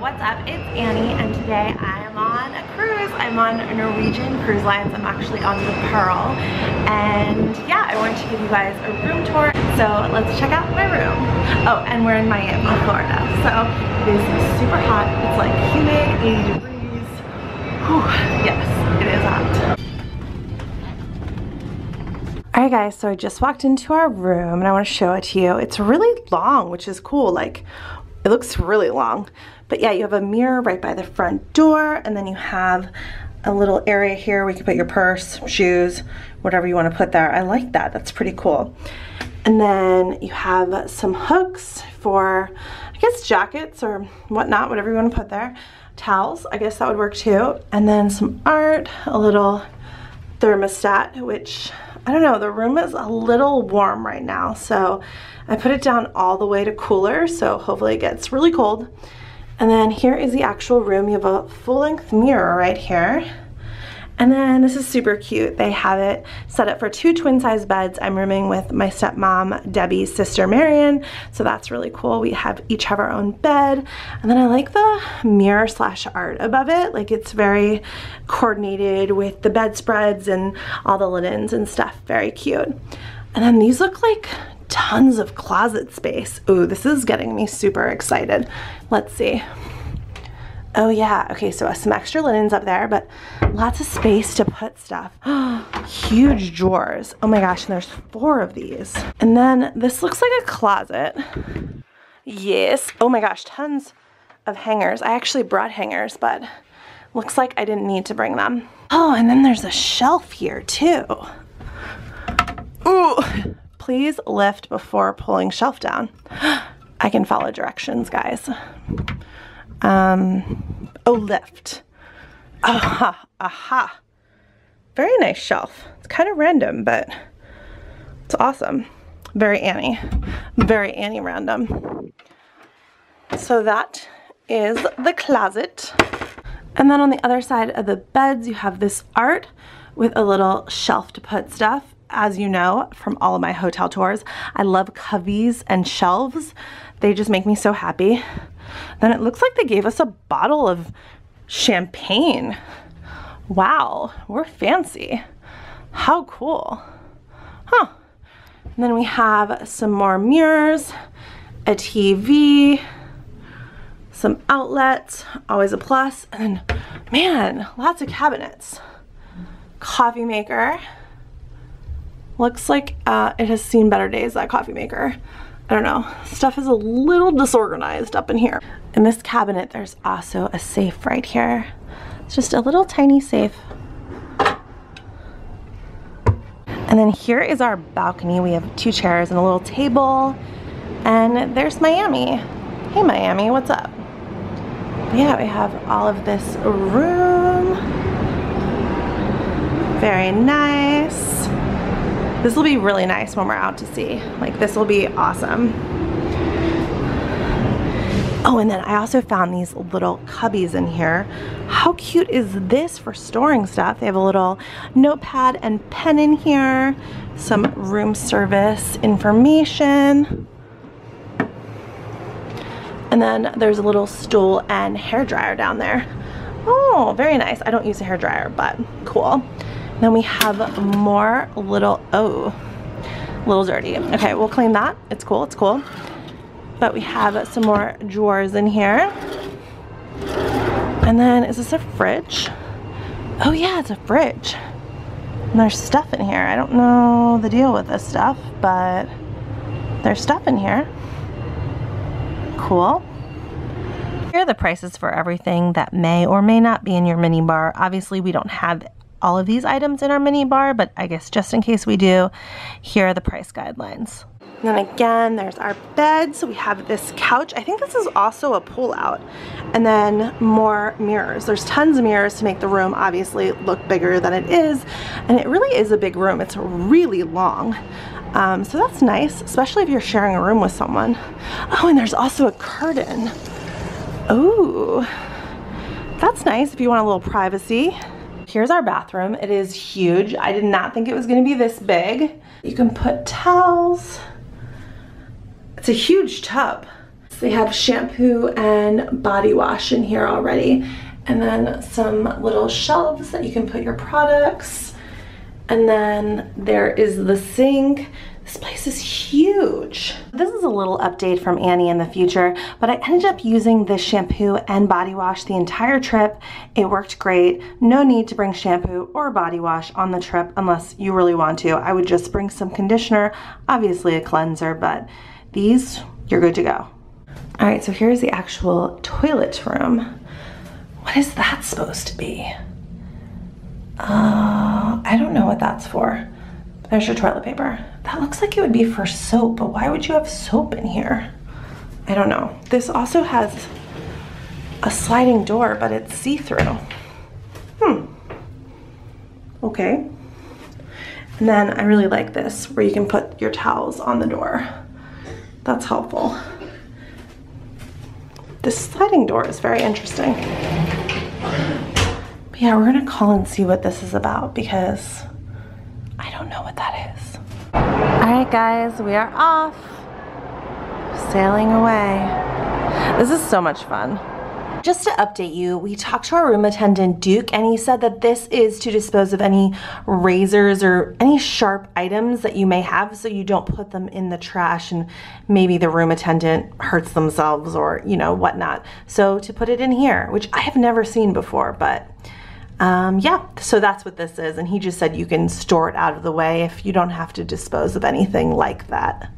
What's up? It's Annie, and today I am on a cruise. I'm on Norwegian Cruise Lines. I'm actually on the Pearl, and yeah, I wanted to give you guys a room tour. So let's check out my room. Oh, and we're in Miami, Florida. So it is super hot. It's like humid, 80 degrees. Whew, yes, it is hot. Alright guys, so I just walked into our room and I want to show it to you. It's really long, which is cool. Like, it looks really long. But yeah, you have a mirror right by the front door, and then you have a little area here where you can put your purse, shoes, whatever you want to put there. I like that. That's pretty cool. And then you have some hooks for, I guess, jackets or whatnot, whatever you want to put there. Towels, I guess that would work too. And then some art, a little thermostat, which, I don't know, the room is a little warm right now, so I put it down all the way to cooler, so hopefully it gets really cold. And then here is the actual room. You have a full-length mirror right here. And then this is super cute. They have it set up for 2 twin-size beds. I'm rooming with my stepmom, Debbie's sister, Marion. So that's really cool. We each have our own bed. And then I like the mirror / art above it. Like, it's very coordinated with the bedspreads and all the linens and stuff. Very cute. And then these look like tons of closet space. Ooh, this is getting me super excited. Let's see. Oh yeah, okay, so some extra linens up there, but lots of space to put stuff. Huge drawers. Oh my gosh, and there's 4 of these. And then this looks like a closet. Yes. Oh my gosh, tons of hangers. I actually brought hangers, but looks like I didn't need to bring them. Oh, and then there's a shelf here too. Ooh, please lift before pulling shelf down. I can follow directions, guys. Oh, lift. Aha, aha. Very nice shelf. It's kind of random, but it's awesome. Very Annie. Very Annie random. So that is the closet. And then on the other side of the beds, you have this art with a little shelf to put stuff. As you know from all of my hotel tours, I love coveys and shelves. They just make me so happy. Then it looks like they gave us a bottle of champagne. Wow, we're fancy. How cool. Huh. And then we have some more mirrors, a TV, some outlets, always a plus. And then, man, lots of cabinets. Coffee maker. Looks like it has seen better days, that coffee maker. I don't know, stuff is a little disorganized up in here. In this cabinet, there's also a safe right here. It's just a little tiny safe. And then here is our balcony. We have 2 chairs and a little table. And there's Miami. Hey Miami, what's up? Yeah, we have all of this room. Very nice. This will be really nice when we're out to sea. Like, this will be awesome. Oh, and then I also found these little cubbies in here. How cute is this for storing stuff? They have a little notepad and pen in here, some room service information. And then there's a little stool and hair dryer down there. Oh, very nice. I don't use a hair dryer, but cool. Then we have more little, oh, little dirty. Okay, we'll clean that. It's cool, it's cool. But we have some more drawers in here. And then, is this a fridge? Oh yeah, it's a fridge. And there's stuff in here. I don't know the deal with this stuff, but there's stuff in here. Cool. Here are the prices for everything that may or may not be in your minibar. Obviously, we don't have all of these items in our minibar, but I guess just in case we do, here are the price guidelines. And then again, there's our bed. So we have this couch. I think this is also a pull out. And then more mirrors. There's tons of mirrors to make the room obviously look bigger than it is. And it really is a big room. It's really long. So that's nice, especially if you're sharing a room with someone. Oh, and there's also a curtain. Oh, that's nice if you want a little privacy. Here's our bathroom. It is huge. I did not think it was gonna be this big. You can put towels. It's a huge tub. So they have shampoo and body wash in here already. And then some little shelves that you can put your products. And then there is the sink. This place is huge. This is a little update from Annie in the future, but I ended up using this shampoo and body wash the entire trip. It worked great. No need to bring shampoo or body wash on the trip unless you really want to. I would just bring some conditioner, obviously a cleanser, but these, you're good to go. All right, so here's the actual toilet room. What is that supposed to be? I don't know what that's for. There's your toilet paper. That looks like it would be for soap, but why would you have soap in here? I don't know. This also has a sliding door, but it's see-through. Okay. And then I really like this, where you can put your towels on the door. That's helpful. This sliding door is very interesting. But yeah, we're gonna call and see what this is about because I don't know what that is. All right, guys, we are off, sailing away. This is so much fun. Just to update you, we talked to our room attendant, Duke, and he said that this is to dispose of any razors or any sharp items that you may have so you don't put them in the trash and maybe the room attendant hurts themselves or, you know, whatnot. So to put it in here, which I have never seen before, but yeah, so that's what this is. And he just said you can store it out of the way if you don't have to dispose of anything like that.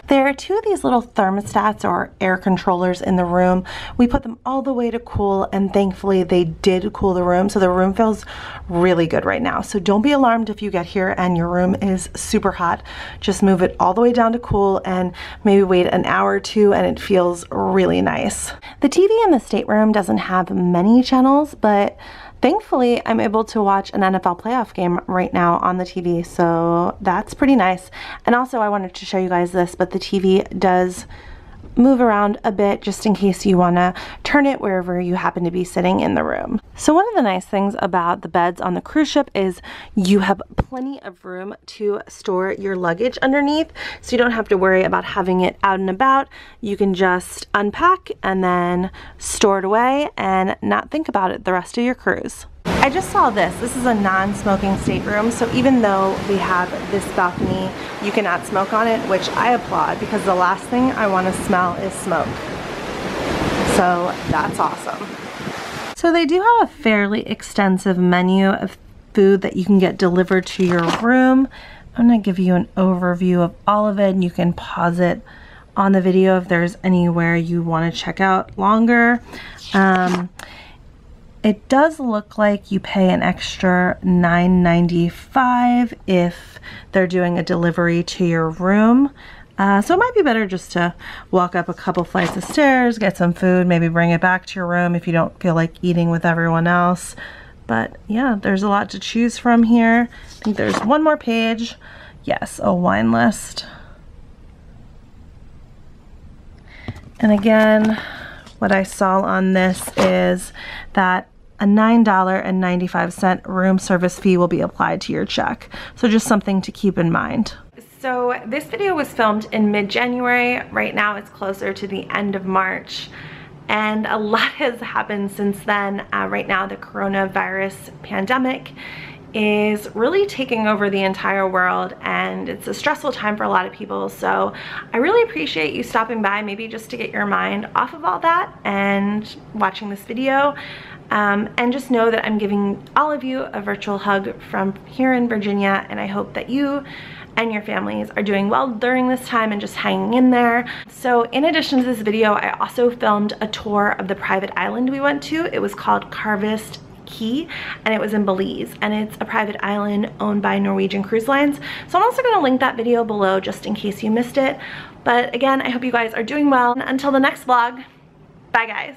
There are two of these little thermostats or air controllers in the room. We put them all the way to cool, and thankfully they did cool the room, so the room feels really good right now. So don't be alarmed if you get here and your room is super hot. Just move it all the way down to cool and maybe wait an hour or two and it feels really nice. The TV in the stateroom doesn't have many channels, but thankfully, I'm able to watch an NFL playoff game right now on the TV, so that's pretty nice. And also, I wanted to show you guys this, but the TV does move around a bit just in case you want to turn it wherever you happen to be sitting in the room. So one of the nice things about the beds on the cruise ship is you have plenty of room to store your luggage underneath, so you don't have to worry about having it out and about. You can just unpack and then store it away and not think about it the rest of your cruise. I just saw this. This is a non-smoking stateroom, so even though we have this balcony, you can add smoke on it, which I applaud because the last thing I want to smell is smoke. So that's awesome. So they do have a fairly extensive menu of food that you can get delivered to your room. I'm going to give you an overview of all of it, and you can pause it on the video if there's anywhere you want to check out longer. It does look like you pay an extra $9.95 if they're doing a delivery to your room. So it might be better just to walk up a couple flights of stairs, get some food, maybe bring it back to your room if you don't feel like eating with everyone else. But yeah, there's a lot to choose from here. I think there's one more page. Yes, a wine list. And again, what I saw on this is that a $9.95 room service fee will be applied to your check. So just something to keep in mind. So this video was filmed in mid-January. Right now it's closer to the end of March. And a lot has happened since then. Right now the coronavirus pandemic is really taking over the entire world, and it's a stressful time for a lot of people. So I really appreciate you stopping by, maybe just to get your mind off of all that and watching this video. And just know that I'm giving all of you a virtual hug from here in Virginia, and I hope that you and your families are doing well during this time and just hanging in there. So in addition to this video, I also filmed a tour of the private island we went to. It was called Harvest Caye, and it was in Belize, and it's a private island owned by Norwegian Cruise Lines. So I'm also going to link that video below just in case you missed it. But again, I hope you guys are doing well. Until the next vlog, bye guys.